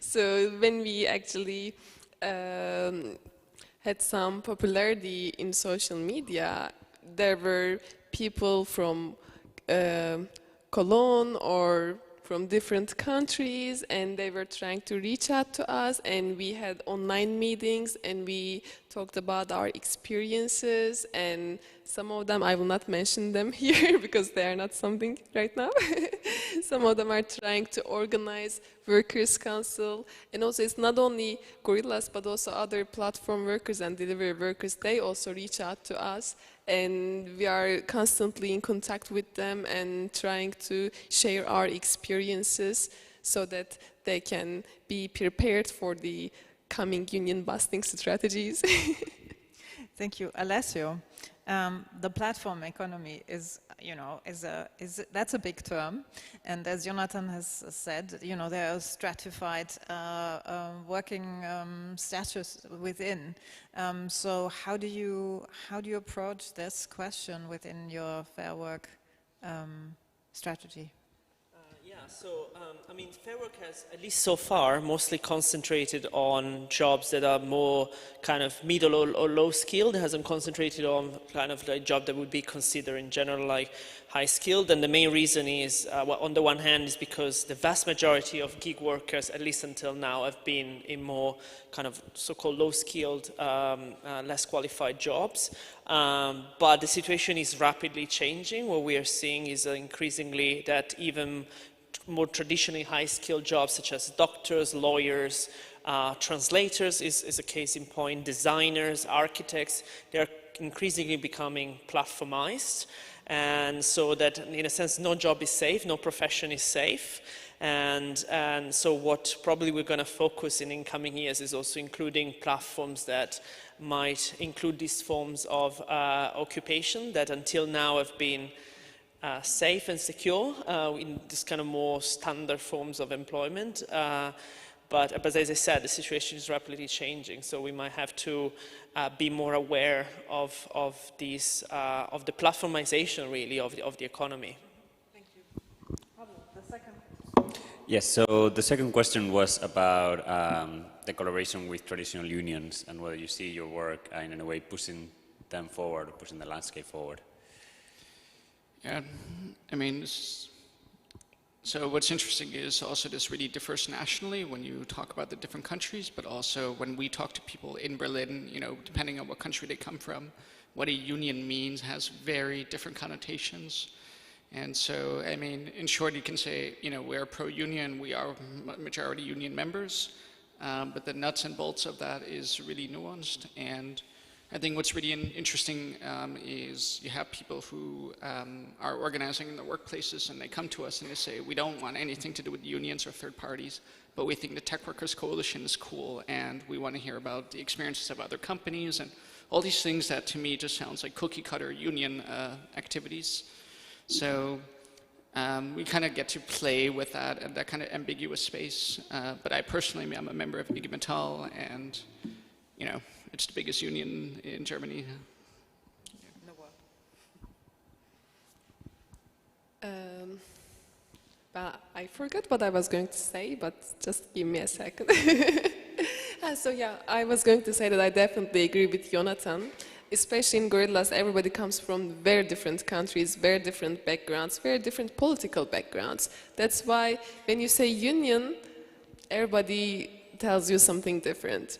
So when we actually had some popularity in social media, there were people from Cologne or from different countries, and they were trying to reach out to us, and we had online meetings, and we talked about our experiences, and some of them, I will not mention them here because they are not something right now. Some of them are trying to organize workers' council, and also it's not only Gorillas, but also other platform workers and delivery workers. They also reach out to us, and we are constantly in contact with them and trying to share our experiences so that they can be prepared for the coming union busting strategies. Thank you, Alessio. The platform economy is, that's a big term, and as Jonathan has said, there are stratified working status within. So how do you approach this question within your Fair Work strategy? I mean, Fair Work has, at least so far, mostly concentrated on jobs that are more kind of middle or low skilled. It hasn't concentrated on kind of the job that would be considered in general like high skilled. And the main reason is, on the one hand, is because the vast majority of gig workers, at least until now, have been in more kind of so-called low skilled, less qualified jobs. But the situation is rapidly changing. What we are seeing is increasingly that even more traditionally high-skilled jobs such as doctors, lawyers, translators is a case in point, designers, architects, they're increasingly becoming platformized. And so that, in a sense, no job is safe, no profession is safe. And so what probably we're going to focus in coming years is also including platforms that might include these forms of occupation that until now have been safe and secure in this kind of more standard forms of employment. But as I said, the situation is rapidly changing, so we might have to be more aware of these, of the platformization, really, of the economy. Thank you. Pablo, the second. Yes, so the second question was about the collaboration with traditional unions and whether you see your work in a way pushing them forward, or pushing the landscape forward. Yeah, I mean, so what's interesting is also this really differs nationally when you talk about the different countries, but also when we talk to people in Berlin, depending on what country they come from, what a union means has very different connotations. And so, I mean, in short, you can say, we're pro-union, we are majority union members, but the nuts and bolts of that is really nuanced. And I think what's really interesting is you have people who are organizing in the workplaces, and they come to us and they say, we don't want anything to do with unions or third parties, but we think the Tech Workers Coalition is cool, and we want to hear about the experiences of other companies and all these things that to me just sounds like cookie cutter union activities. So we kind of get to play with that and that kind of ambiguous space. But I personally am a member of IG Metall, and it's the biggest union in Germany. In the world. Well, I forgot what I was going to say, but just give me a second. So yeah, I was going to say that I definitely agree with Jonathan. Especially in Gorillas, everybody comes from very different countries, very different backgrounds, very different political backgrounds. That's why when you say union, everybody tells you something different.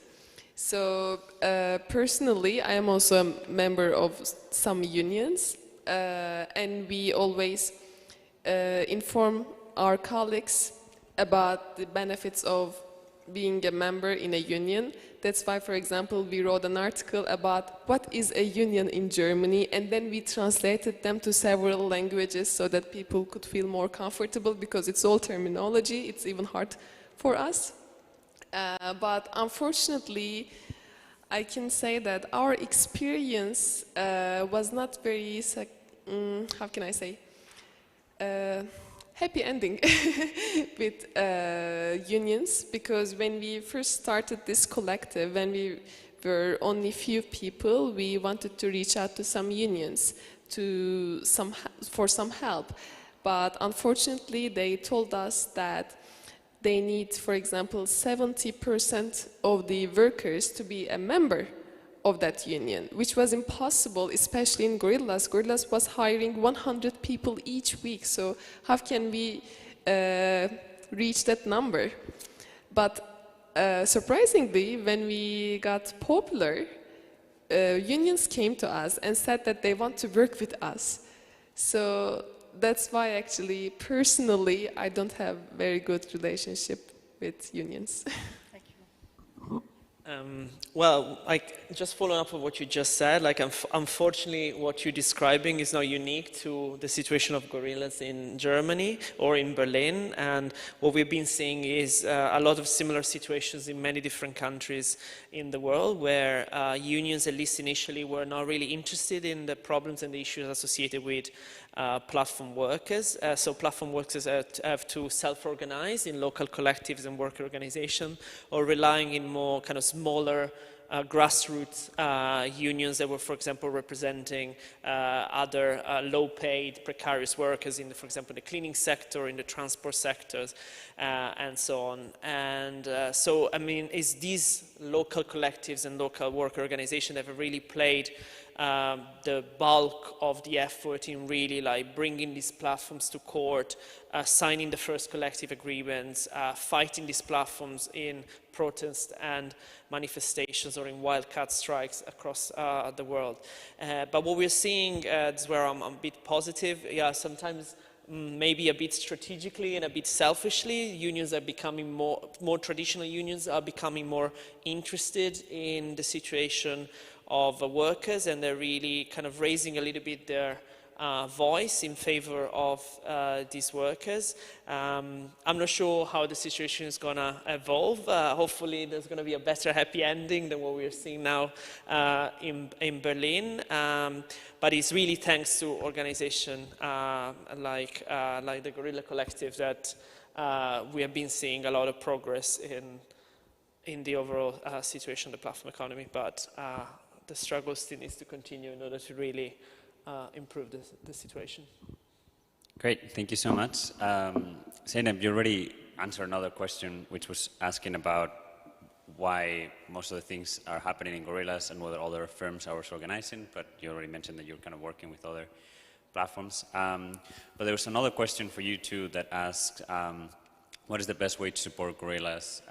So personally, I am also a member of some unions, and we always inform our colleagues about the benefits of being a member in a union. That's why, for example, we wrote an article about what is a union in Germany, and then we translated them to several languages so that people could feel more comfortable, because it's all terminology, it's even hard for us. But unfortunately, I can say that our experience was not very, how can I say, happy ending with unions, because when we first started this collective, when we were only few people, we wanted to reach out to some unions for some help. But unfortunately, they told us that they need, for example, 70% of the workers to be a member of that union, which was impossible, especially in Gorillas. Gorillas was hiring 100 people each week, so how can we reach that number? But surprisingly, when we got popular, unions came to us and said that they want to work with us. So that's why actually, personally, I don't have very good relationship with unions. Thank you. Well, just following up on what you just said, unfortunately, what you're describing is not unique to the situation of gorillas in Germany or in Berlin. And what we've been seeing is a lot of similar situations in many different countries in the world, where unions, at least initially, were not really interested in the problems and the issues associated with platform workers. So platform workers have to self-organize in local collectives and worker organization, or relying in more kind of smaller grassroots unions that were, for example, representing other low-paid, precarious workers in, for example, the cleaning sector, in the transport sectors, and so on. And so, I mean, it's these local collectives and local worker organizations that have really played the bulk of the effort in really bringing these platforms to court, signing the first collective agreements, fighting these platforms in protests and manifestations or in wildcat strikes across the world. But what we're seeing, is where I'm a bit positive, sometimes maybe a bit strategically and a bit selfishly, unions are becoming more traditional unions are becoming more interested in the situation of workers, and they're really kind of raising a little bit their voice in favor of these workers. I'm not sure how the situation is going to evolve. Hopefully there's going to be a better happy ending than what we're seeing now in Berlin. But it's really thanks to organizations like the Guerrilla Collective that we have been seeing a lot of progress in the overall situation of the platform economy. But the struggle still needs to continue in order to really improve the situation. Great, thank you so much. Zeynep, you already answered another question, which was asking about why most of the things are happening in Gorillas and whether other firms are also organizing, but you already mentioned that you're kind of working with other platforms. But there was another question for you too that asked, what is the best way to support Gorillas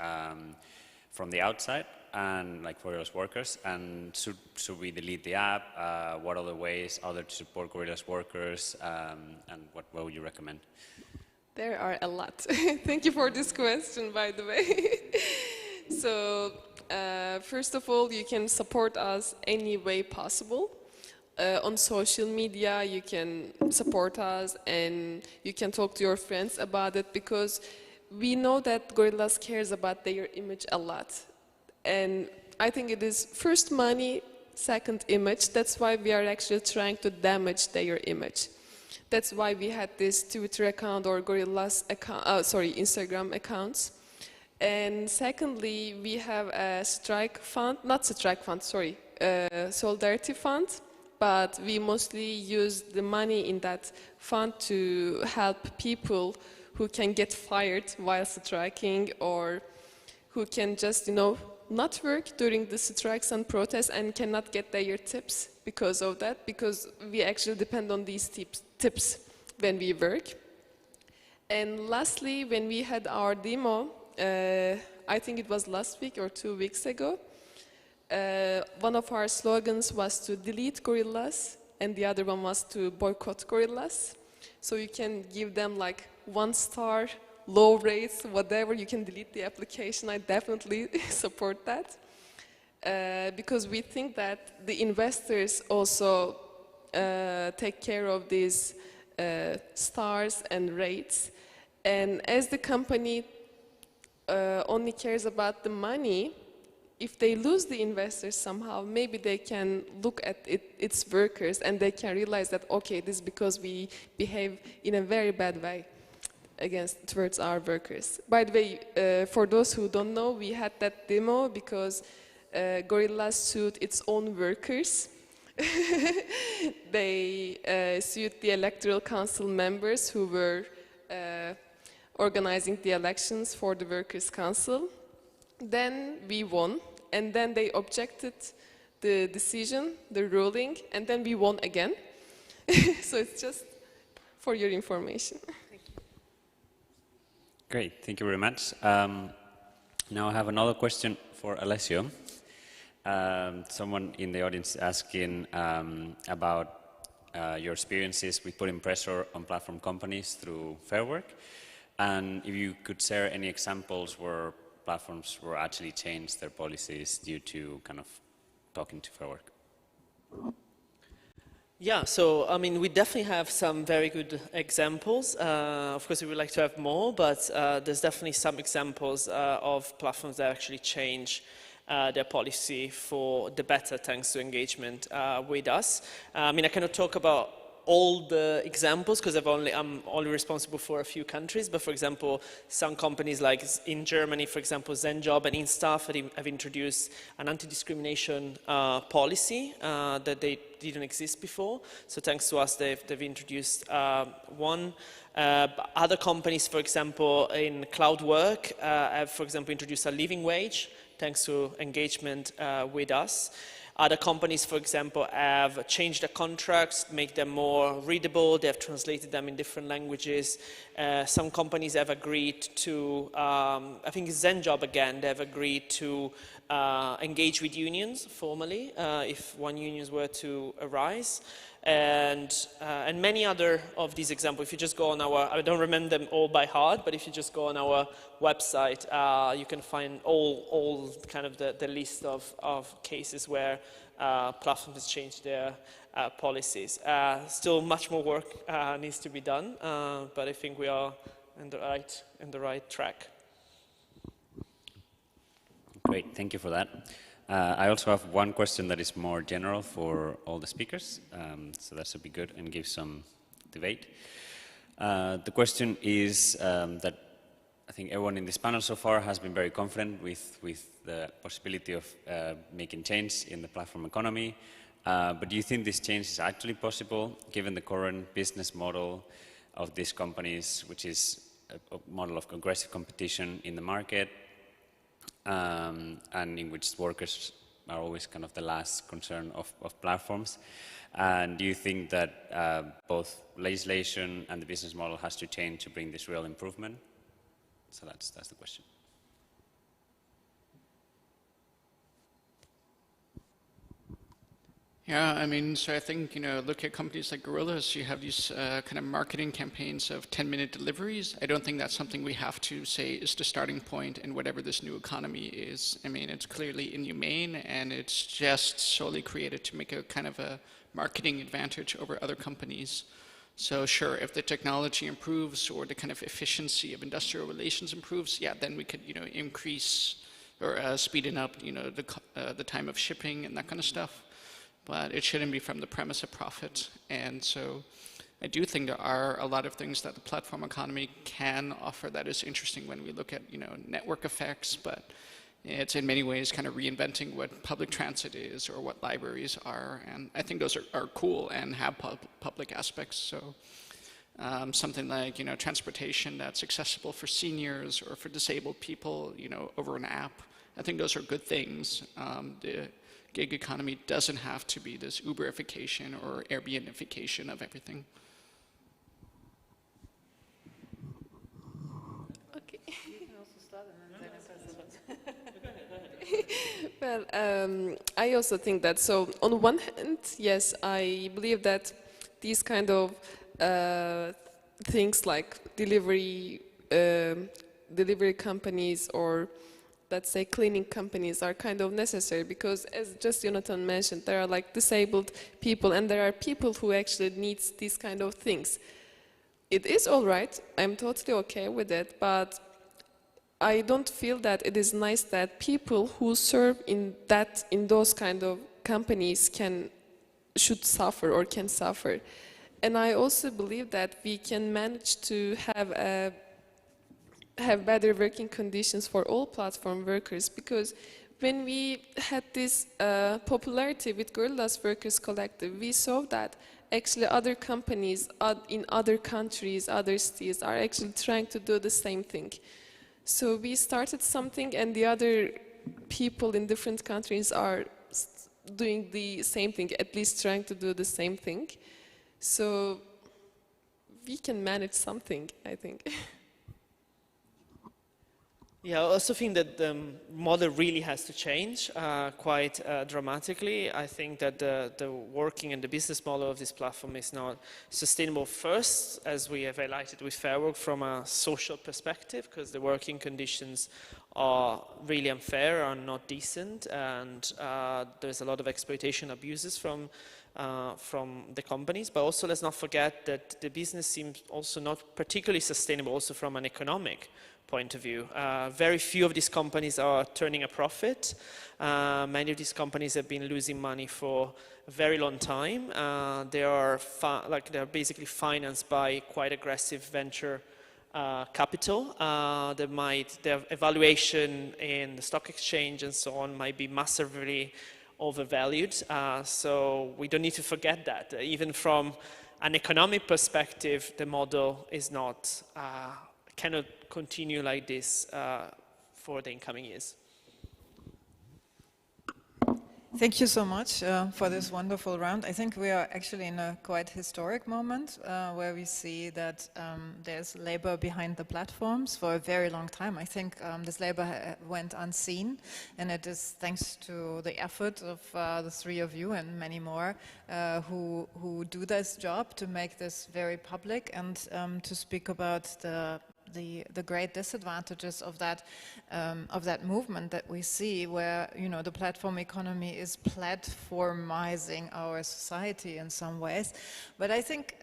from the outside? And for those workers, and should we delete the app? What other ways are there to support Gorillas workers, and what would you recommend? There are a lot. Thank you for this question, by the way. So, first of all, you can support us any way possible. On social media, you can support us, and you can talk to your friends about it, because we know that Gorillas cares about their image a lot. And I think it is first money, second image. That's why we are actually trying to damage their image. That's why we had this Twitter account or Gorillas account, Instagram accounts. And secondly, we have a solidarity fund, but we mostly use the money in that fund to help people who can get fired while striking, or who can just, not work during the strikes and protests and cannot get their tips because of that, because we actually depend on these tips when we work. And lastly, when we had our demo, I think it was last week or 2 weeks ago, one of our slogans was to delete Gorillas, and the other one was to boycott Gorillas. So you can give them 1 star, low rates, whatever, you can delete the application. I definitely support that. Because we think that the investors also take care of these stars and rates. And as the company only cares about the money, if they lose the investors somehow, maybe they can look at its workers and they can realize that, okay, this is because we behave in a very bad way towards our workers. By the way, for those who don't know, we had that demo because Gorillas sued its own workers. They sued the electoral council members who were organizing the elections for the workers' council. Then we won, and then they objected the decision, the ruling, and then we won again. So it's just for your information. Great, thank you very much. Now I have another question for Alessio. Someone in the audience asking about your experiences with putting pressure on platform companies through Fair Work, and if you could share any examples where platforms were actually changed their policies due to kind of talking to Fair Work? Yeah, so I mean, we definitely have some very good examples. Of course, we would like to have more, but there's definitely some examples of platforms that actually change their policy for the better thanks to engagement with us. I mean, I cannot talk about all the examples because I'm only responsible for a few countries, but for example, some companies like in Germany, for example, ZenJob and InStaff have introduced an anti-discrimination policy that they didn't exist before. So thanks to us, they've introduced one. Other companies, for example, in cloud work, have, for example, introduced a living wage thanks to engagement with us. Other companies, for example, have changed the contracts, make them more readable. They have translated them in different languages. Some companies have agreed to, I think it's ZenJob again, they have agreed to engage with unions formally if one union were to arise. And many other of these examples. If you just go on our, I don't remember them all by heart, but if you just go on our website, you can find all kind of the list of cases where platforms changed their policies. Still much more work needs to be done, but I think we are in the right track. Great, thank you for that. I also have one question that is more general for all the speakers, so that should be good and give some debate. The question is that I think everyone in this panel so far has been very confident with the possibility of making change in the platform economy, but do you think this change is actually possible given the current business model of these companies, which is a model of aggressive competition in the market? And in which workers are always kind of the last concern of platforms. And do you think that both legislation and the business model has to change to bring this real improvement? So that's the question. Yeah, I mean, so I think, look at companies like Gorillas, you have these kind of marketing campaigns of 10-minute deliveries. I don't think that's something we have to say is the starting point in whatever this new economy is. I mean, it's clearly inhumane and it's just solely created to make a kind of a marketing advantage over other companies. So sure, if the technology improves or the kind of efficiency of industrial relations improves, yeah, then we could, increase or speeding up, the time of shipping and that kind of stuff. But it shouldn't be from the premise of profit. And so I do think there are a lot of things that the platform economy can offer that is interesting when we look at, network effects, but it's in many ways kind of reinventing what public transit is or what libraries are. And I think those are cool and have public aspects. So something like, transportation that's accessible for seniors or for disabled people, over an app. I think those are good things. The gig economy doesn't have to be this Uberification or Airbnbification of everything. Okay. You can also start and then well, I also think that, so on one hand, yes, I believe that these kind of things like delivery companies or let's say cleaning companies are kind of necessary because as just Jonathan mentioned, there are like disabled people and there are people who actually needs these kind of things. It is all right, I'm totally okay with it, but I don't feel that it is nice that people who serve in those kind of companies should suffer or can suffer. And I also believe that we can manage to have better working conditions for all platform workers, because when we had this popularity with Gorillas Workers Collective, we saw that actually other companies in other countries, other cities are actually trying to do the same thing. So we started something and the other people in different countries are doing the same thing, at least trying to do the same thing. So we can manage something, I think. Yeah, I also think that the model really has to change quite dramatically. I think that the working and the business model of this platform is not sustainable first, as we have highlighted with Fair Work, from a social perspective, because the working conditions are really unfair, are not decent, and there's a lot of exploitation abuses from the companies. But also let's not forget that the business seems also not particularly sustainable also from an economic point of view. Very few of these companies are turning a profit. Many of these companies have been losing money for a very long time. They're basically financed by quite aggressive venture capital. Their evaluation in the stock exchange and so on might be massively overvalued. So we don't need to forget that. Even from an economic perspective, the model is not, cannot continue like this for the incoming years. Thank you so much for this wonderful round. I think we are actually in a quite historic moment where we see that there's labor behind the platforms for a very long time. I think this labor went unseen, and it is thanks to the effort of the three of you and many more who do this job to make this very public and to speak about the great disadvantages of that movement that we see, where the platform economy is platformizing our society in some ways. But I think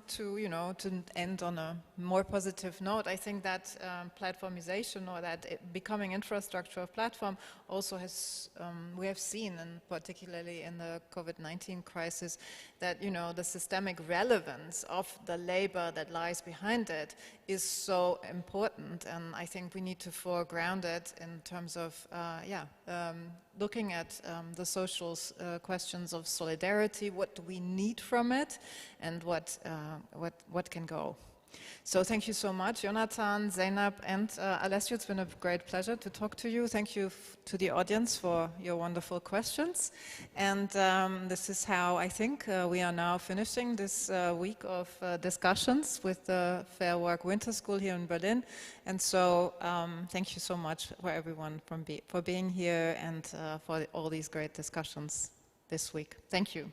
to end on a more positive note, I think that platformization, or that becoming infrastructure of platform, also has we have seen, and particularly in the COVID-19 crisis, that the systemic relevance of the labor that lies behind it is so important, and I think we need to foreground it in terms of looking at the social questions of solidarity. What do we need from it, and what can go? So thank you so much, Jonathan, Zeynep, and Alessio. It's been a great pleasure to talk to you. Thank you to the audience for your wonderful questions. And this is how I think we are now finishing this week of discussions with the Fair Work Winter School here in Berlin. And so thank you so much for everyone for being here and for all these great discussions this week. Thank you.